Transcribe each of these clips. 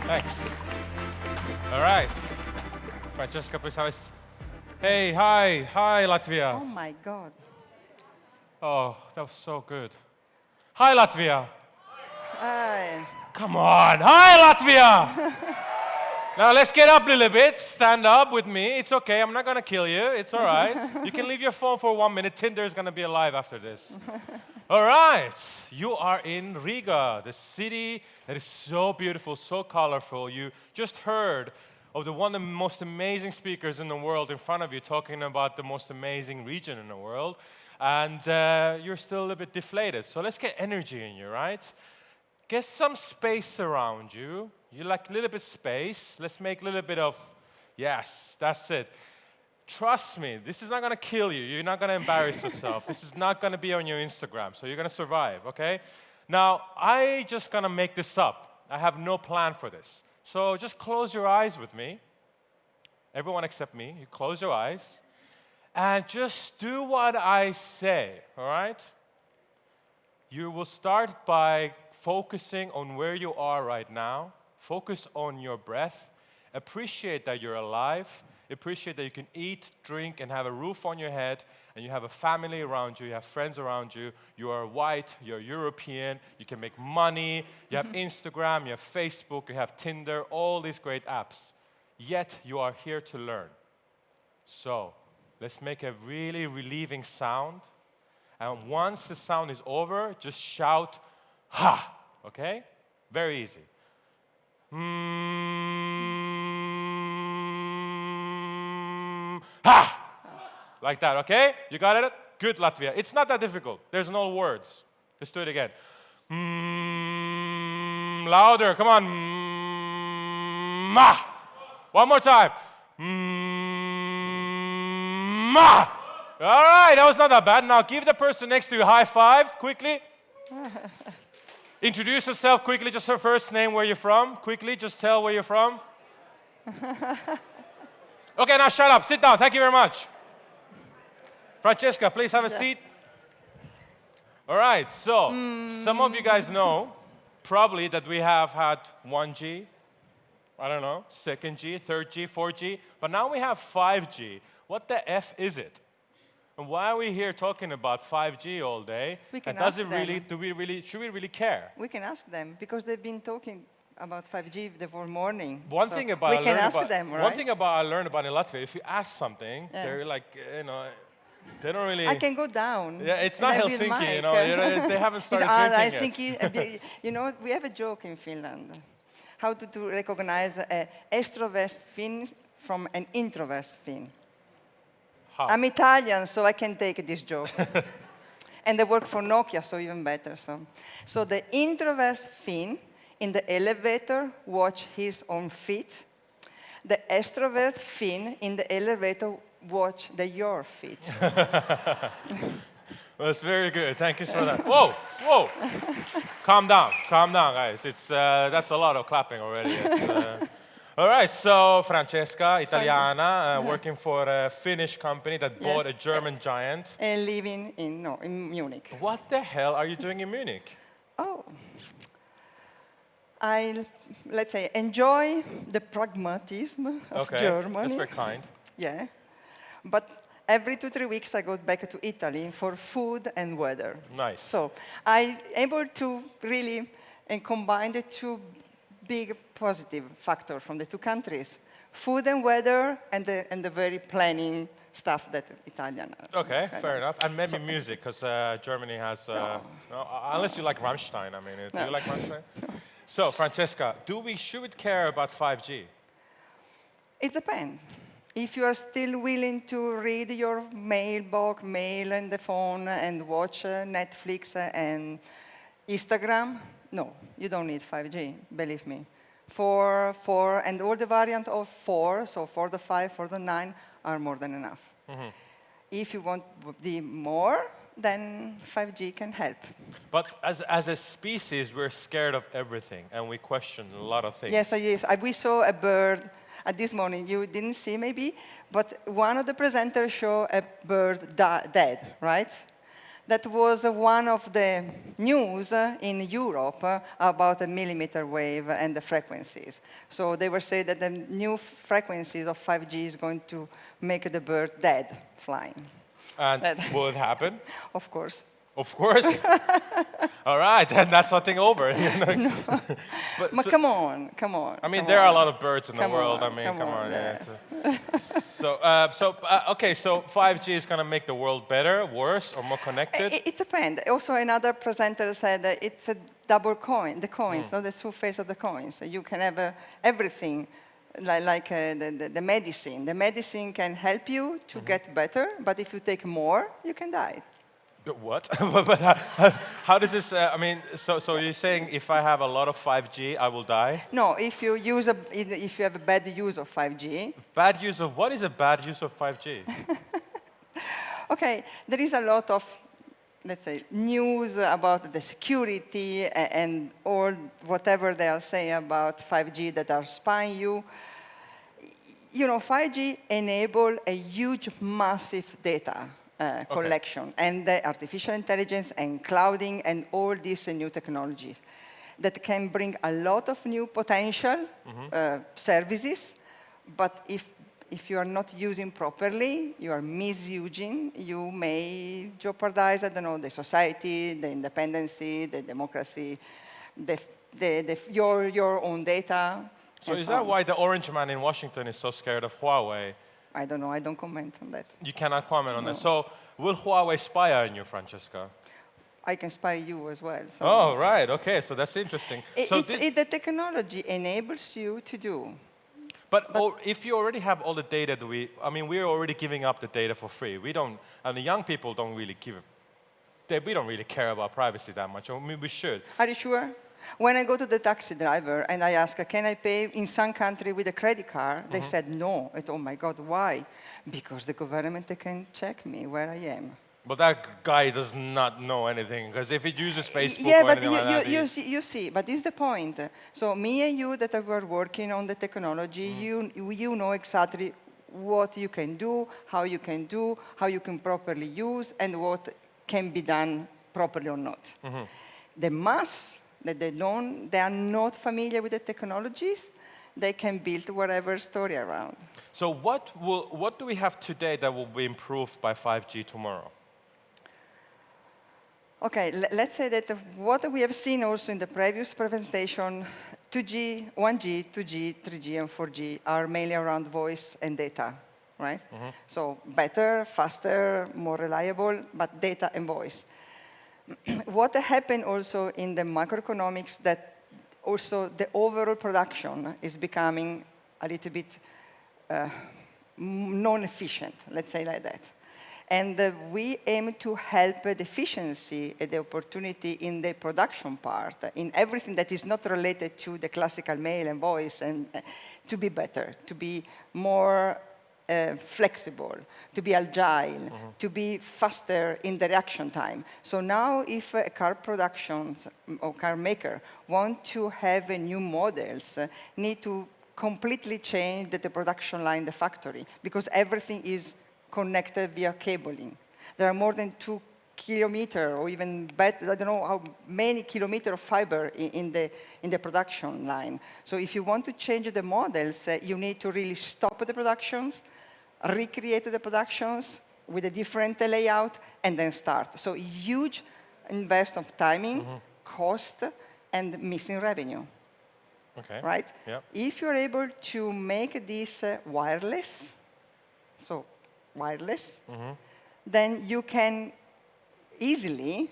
Thanks. All right. Francesca, please have a Hey, hi, Latvia. Oh my God. Oh, that was so good. Hi, Latvia. Hi. Come on. Hi, Latvia. Now let's get up a little bit. Stand up with me. It's okay. I'm not going to kill you. It's all right. You can leave your phone for 1 minute. Tinder is going to be alive after this. All right. You are in Riga, the city that is so beautiful, so colorful. You just heard of one of the most amazing speakers in the world in front of you talking about the most amazing region in the world. And you're still a little bit deflated. So let's get energy in you, right? Get some space around you. You like a little bit space. Let's make a little bit of, yes, that's it. Trust me, this is not going to kill you. You're not going to embarrass yourself. This is not going to be on your Instagram. So you're going to survive, okay? Now, I just going to make this up. I have no plan for this. So just close your eyes with me. Everyone except me. You close your eyes. And just do what I say, all right? You will start by focusing on where you are right now. Focus on your breath. Appreciate that you're alive. Appreciate that you can eat, drink, and have a roof on your head, and you have a family around you, you have friends around you, you are white, you're European, you can make money, you have Instagram, you have Facebook, you have Tinder, all these great apps. Yet you are here to learn. So let's make a really relieving sound. And once the sound is over, just shout, ha, okay? Very easy. Ha! Like that, okay? You got it? Good, Latvia. It's not that difficult. There's no words. Let's do it again. Louder, come on. Ma! One more time. Ma! All right, that was not that bad. Now give the person next to you a high five, quickly. Introduce yourself quickly, just her first name, where you're from. Quickly, just tell where you're from. Okay, now shut up. Sit down. Thank you very much. Francesca, please have a seat. All right, so some of you guys know probably that we have had 1G, I don't know, 2G, 3G, 4G, but now we have 5G. What the F is it? And why are we here talking about 5G all day? We can and does ask it really, should we really care? We can ask them, because they've been talking about 5G the whole morning. One thing about we can ask them, right? One thing about I learned about in Latvia, if you ask something, they're like, they don't really. I can go down. Yeah, it's not Helsinki, they haven't started drinking yet. We have a joke in Finland. How to recognize an extrovert Finn from an introvert Finn. How? I'm Italian, so I can take this joke. And I work for Nokia, so even better. So the introvert Finn in the elevator watch his own feet. The extrovert Finn in the elevator watch your feet. Well, that's very good. Thank you for that. Whoa. Calm down, guys. That's a lot of clapping already. All right, so Francesca, Italiana, working for a Finnish company that bought a German giant. And living in Munich. What the hell are you doing in Munich? Oh, let's say, enjoy the pragmatism of Germany. That's very kind. Yeah, but every 2-3 weeks I go back to Italy for food and weather. Nice. So I'm able to really combine the two big positive factors from the two countries: food and weather, and the very planning stuff that Italian. Okay, fair enough. And maybe music, because Germany has. Unless you like Rammstein, do you like Rammstein? So, Francesca, should we care about 5G? It depends. If you are still willing to read your mail and the phone, and watch Netflix and Instagram, no, you don't need 5G, believe me. 4, and all the variant of 4, so for the 5, for the 9, are more than enough. Mm-hmm. If you want the more, then 5G can help. But as a species, we're scared of everything, and we question a lot of things. Yes. We saw a bird this morning. You didn't see, maybe, but one of the presenters showed a bird dead, right? that was one of the news in Europe about the millimeter wave and the frequencies. So they were saying that the new frequencies of 5G is going to make the bird dead flying. And will it happen? Of course. Of course. All right, then that's something over. No. But so, come on. I mean, there are a lot of birds in the world. I mean, come on. Yeah. Okay, so 5G is going to make the world better, worse, or more connected? It depends. Also, another presenter said that it's a double coin, the coins, not the two faces of the coins. You can have everything, like the medicine. The medicine can help you to get better, but if you take more, you can die. What? But how does this? I mean, so you're saying if I have a lot of 5G, I will die? No, if you have a bad use of 5G. Bad use of what is a bad use of 5G? Okay, there is a lot of, let's say, news about the security and all whatever they are saying about 5G that are spying you. You know, 5G enable a huge, massive data collection, and the artificial intelligence and clouding and all these new technologies that can bring a lot of new potential services, but if you are not using properly, you are misusing, you may jeopardize, I don't know, the society, the independency, the democracy, your own data. So is that why the orange man in Washington is so scared of Huawei? I don't know. I don't comment on that. You cannot comment on that. So will Huawei spy on you, Francesca? I can spy you as well. So oh, right. Okay, so that's interesting. The technology enables you to do. But if you already have all the data that we're already giving up the data for free. We don't, and the young people don't really we don't really care about privacy that much. I mean, we should. Are you sure? When I go to the taxi driver and I ask, can I pay in some country with a credit card? They said no. Oh my God, why? Because the government can check me where I am. But that guy does not know anything, because if he uses Facebook yeah, or but anything like that... you see, but this is the point. So me and you that were working on the technology, you know exactly what you can do, how you can properly use, and what can be done properly or not. The mass that they are not familiar with the technologies, they can build whatever story around. So what do we have today that will be improved by 5G tomorrow? Okay, let's say that what we have seen also in the previous presentation, 2G, 1G, 2G, 3G, and 4G are mainly around voice and data, right? So better, faster, more reliable, but data and voice. What happened also in the macroeconomics that also the overall production is becoming a little bit non-efficient, let's say like that. And we aim to help the efficiency and the opportunity in the production part, in everything that is not related to the classical mail and voice, and to be better, to be more flexible, to be agile, to be faster in the reaction time. So now if a car production or car maker want to have new models, need to completely change the production line, the factory, because everything is connected via cabling. There are more than 2 kilometers, or even better, I don't know how many kilometers of fiber in the production line. So if you want to change the models, you need to really stop the productions, recreate the productions with a different layout, and then start. So huge invest of timing, cost, and missing revenue. Okay. Right? Yep. If you're able to make this wireless, then you can easily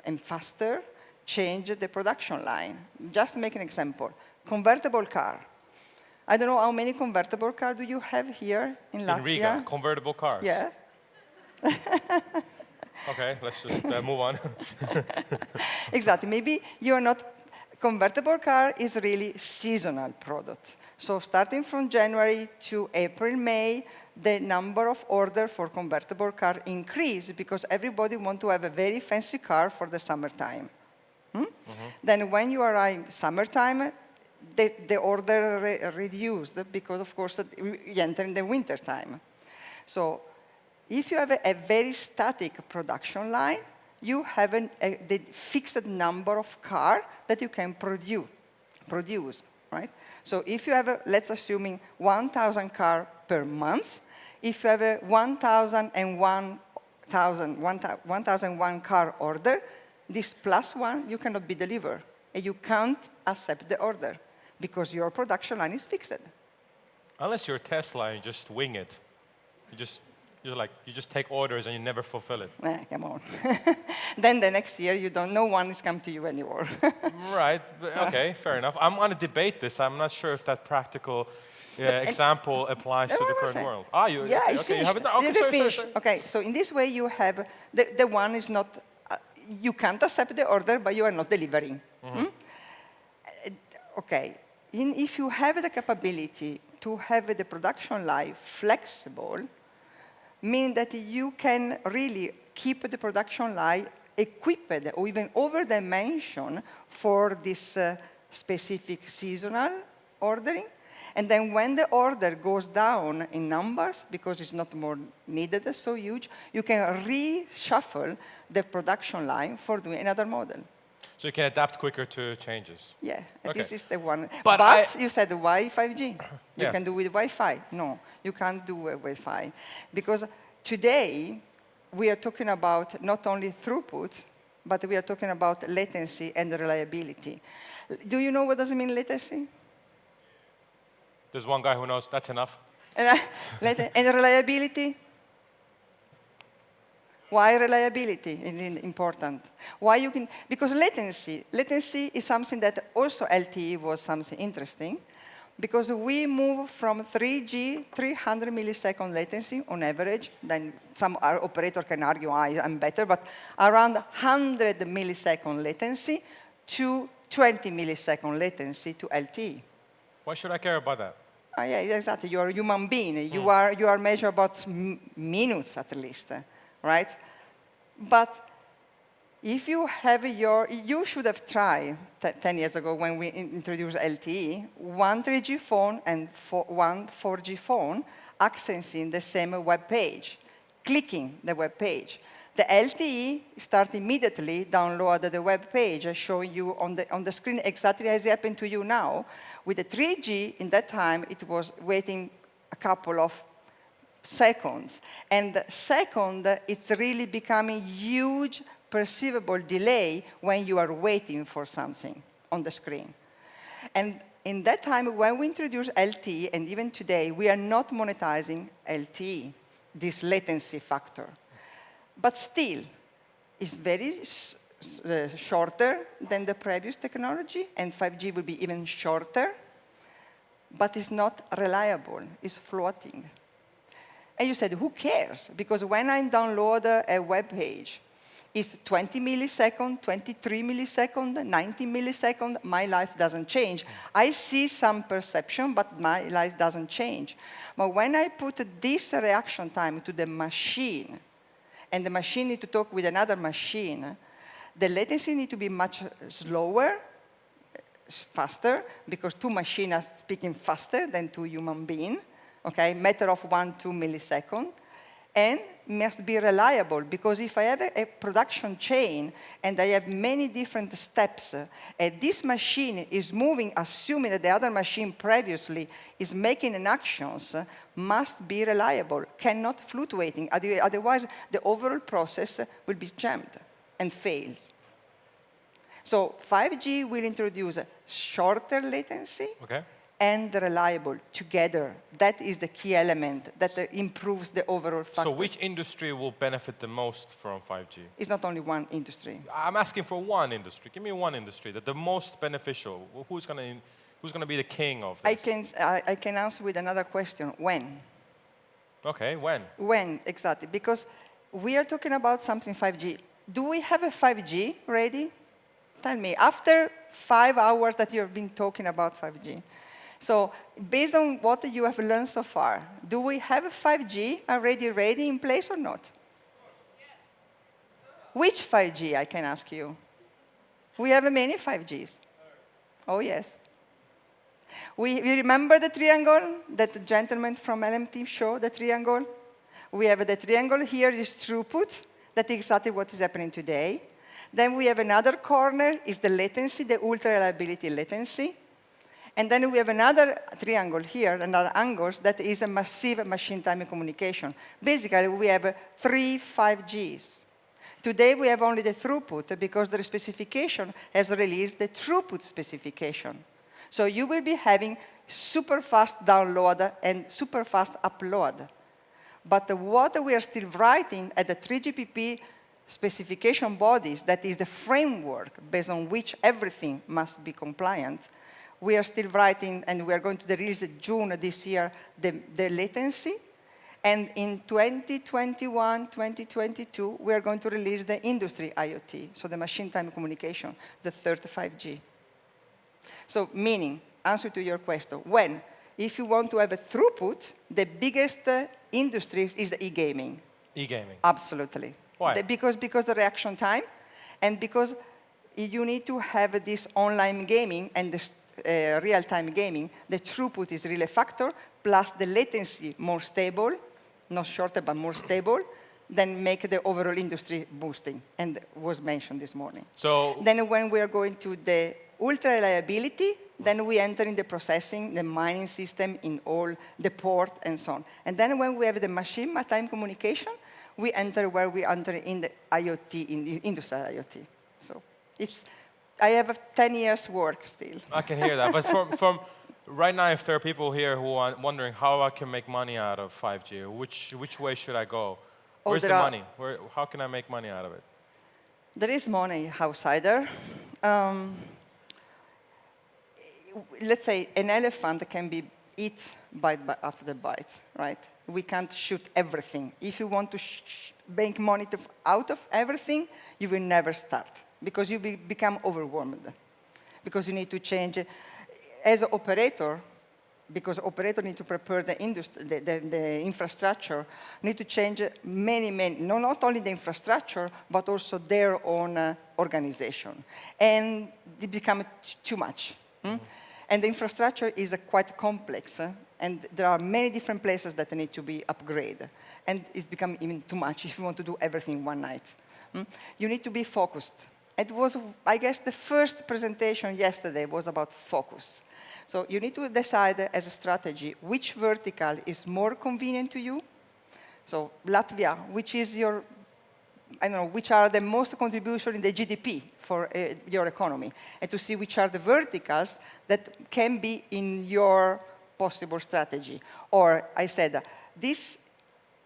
and faster change the production line. Just to make an example, convertible car. I don't know how many convertible cars do you have here in Latvia? In Riga, convertible cars? Yeah. Okay, let's just move on. Exactly. Maybe you're not. Convertible car is really seasonal product. So starting from January to April, May, the number of orders for convertible car increase because everybody wants to have a very fancy car for the summertime. Then when you arrive summertime, the order reduced because, of course, you enter in the winter time. So If you have a very static production line, you have the fixed number of cars that you can produce, right? So if you have, let's assuming 1,000 cars per month, if you have a 1,001 car order, this +1, you cannot be delivered. And you can't accept the order because your production line is fixed. Unless you're Tesla and you just wing it. You just take orders and you never fulfill it. Come on. Then the next year, no one is coming to you anymore. Right. Okay, fair enough. I'm going to debate this. I'm not sure if that practical example applies to the current world. Yeah, okay, you have it. Okay, sorry. Okay, so in this way, you have the one is not. You can't accept the order, but you are not delivering. Okay. If you have the capability to have the production line flexible, mean that you can really keep the production line equipped or even over-dimensioned for this specific seasonal ordering. And then when the order goes down in numbers, because it's not more needed, so huge, you can reshuffle the production line for doing another model. So you can adapt quicker to changes. Yeah, okay. This is the one. But you said why 5G? You yeah. can do with Wi-Fi. No, you can't do with Wi-Fi. Because today, we are talking about not only throughput, but we are talking about latency and reliability. Do you know what does it mean, latency? There's one guy who knows. That's enough. And reliability? Why reliability is important? Why you can? Because latency is something that also LTE was something interesting, because we move from 3G, 300 millisecond latency on average. Then some operator can argue I'm better, but around 100 millisecond latency to 20 millisecond latency to LTE. Why should I care about that? Yeah, exactly. You are a human being. You are measured about minutes at least, right? But if you have you should have tried 10 years ago when we introduced LTE, one 3G phone and one 4G phone accessing the same web page, clicking the web page. The LTE start immediately download the web page, showing you on the screen exactly as it happened to you now. With the 3G, in that time, it was waiting a couple of seconds. And second, it's really becoming huge perceivable delay when you are waiting for something on the screen. And in that time, when we introduced LTE, and even today, we are not monetizing LTE, this latency factor. But still, it's very shorter than the previous technology, and 5G will be even shorter, but it's not reliable. It's floating. And you said, who cares? Because when I download a web page, it's 20 milliseconds, 23 milliseconds, 90 milliseconds, my life doesn't change. I see some perception, but my life doesn't change. But when I put this reaction time to the machine, and the machine needs to talk with another machine, the latency needs to be much slower, faster, because two machines are speaking faster than two human beings, okay, matter of 1-2 milliseconds, and must be reliable, because if I have a production chain and I have many different steps, and this machine is moving, assuming that the other machine previously is making an actions, must be reliable, cannot fluctuating. Otherwise, the overall process will be jammed and fails. So 5G will introduce shorter latency, and reliable together. That is the key element that improves the overall factor. So which industry will benefit the most from 5G? It's not only one industry. I'm asking for one industry. Give me one industry that the most beneficial. Who's going to be the king of this? I can answer with another question. When? Okay, when? When, exactly. Because we are talking about something 5G. Do we have a 5G ready? Tell me, after 5 hours that you have been talking about 5G. So based on what you have learned so far, do we have a 5G already ready in place or not? Yes. Which 5G, I can ask you? We have many 5Gs. Oh, yes. We remember the triangle that the gentleman from LMT showed, the triangle? We have the triangle here is throughput. That's exactly what is happening today. Then we have another corner, is the latency, the ultra-reliability latency. And then we have another triangle here, another angles, that is a massive machine-time communication. Basically, we have 3 5Gs. Today, we have only the throughput because the specification has released the throughput specification. So you will be having super fast download and super fast upload. But what we are still writing at the 3GPP specification bodies, that is the framework based on which everything must be compliant, we are still writing, and we are going to release in June this year, the latency. And in 2021, 2022, we are going to release the industry IoT, so the machine-time communication, the third 5G. So meaning, answer to your question, if you want to have a throughput, the biggest industries is the e-gaming. E-gaming. Absolutely. Why? Because the reaction time, and because you need to have this online gaming and this real-time gaming, the throughput is really a factor, plus the latency more stable, not shorter, but more stable, then make the overall industry boosting, and was mentioned this morning. So then when we are going to the ultra-reliability, then we enter in the processing, the mining system, in all the port, and so on. And then when we have the machine-time communication, we enter where we enter in the IoT, in the industrial IoT. So I have 10 years work still. I can hear that. But from right now, if there are people here who are wondering how I can make money out of 5G, which way should I go? Where's the money? How can I make money out of it? There is money outside there. Let's say an elephant can be eat bite after bite, right? We can't shoot everything. If you want to make money out of everything, you will never start, because you become overwhelmed. Because you need to change, as an operator, because operator need to prepare the industry, the infrastructure, need to change many, not only the infrastructure, but also their own organization. And it becomes too much. And the infrastructure is quite complex, and there are many different places that need to be upgraded. And it's become even too much if you want to do everything one night. You need to be focused. It was, I guess, the first presentation yesterday was about focus. So you need to decide as a strategy which vertical is more convenient to you. So Latvia, which is your, I don't know, which are the most contribution in the GDP for your economy, and to see which are the verticals that can be in your possible strategy. Or I said,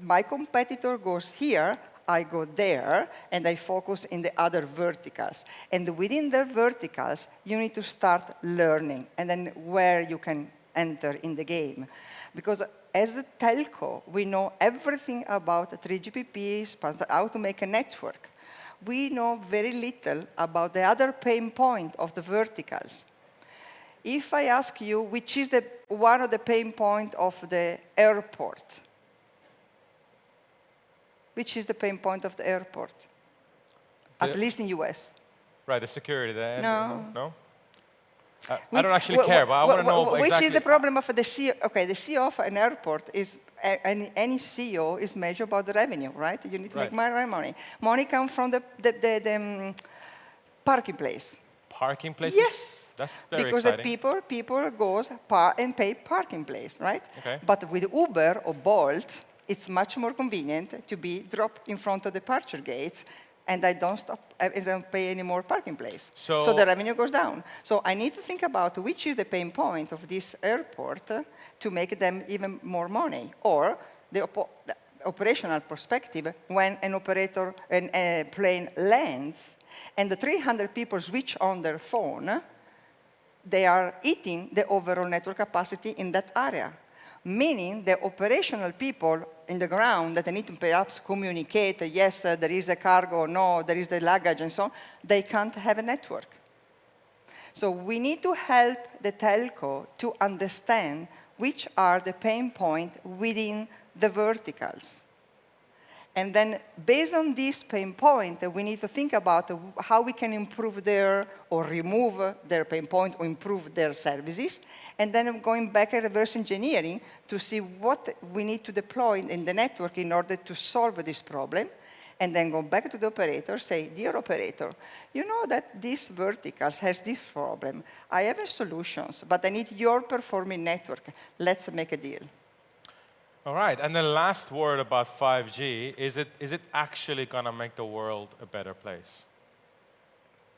my competitor goes here, I go there, and I focus in the other verticals. And within the verticals, you need to start learning, and then where you can enter in the game. Because as a telco, we know everything about 3GPP, how to make a network. We know very little about the other pain point of the verticals. If I ask you which is one of the pain points of the airport, which is the pain point of the airport? At least in US. Right, the security. No? I Which, don't actually care, but I want to know exactly. Which is the problem of the CEO? Okay, the CEO of an airport is, any CEO is measured about the revenue, right? You need to make money. Money comes from the parking place. Parking places? Yes. That's very because exciting. the people goes and pay parking place, right? Okay. But with Uber or Bolt, it's much more convenient to be dropped in front of the departure gates, and I don't pay any more parking place. So the revenue goes down. So I need to think about which is the pain point of this airport to make them even more money. Or the operational perspective, when a plane lands, and the 300 people switch on their phone, they are eating the overall network capacity in that area. Meaning the operational people in the ground that they need to perhaps communicate, yes, there is a cargo, no, there is the luggage, and so on, they can't have a network. So we need to help the telco to understand which are the pain points within the verticals. And then, based on this pain point, we need to think about how we can improve their, or remove their pain point, or improve their services. And then going back at reverse engineering to see what we need to deploy in the network in order to solve this problem. And then go back to the operator, say, dear operator, you know that this verticals has this problem. I have a solutions, but I need your performing network. Let's make a deal. All right, and the last word about 5G, is it actually going to make the world a better place?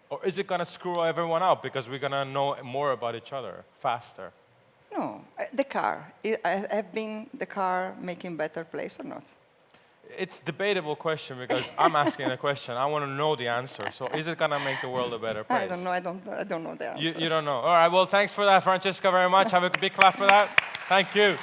Or is it going to screw everyone up because we're going to know more about each other faster? No, the car. Have been the car making better place or not? It's a debatable question because I'm asking a question. I want to know the answer. So is it going to make the world a better place? I don't know. I don't know the answer. You don't know. All right, well, thanks for that, Francesca, very much. Have a big clap for that. Thank you.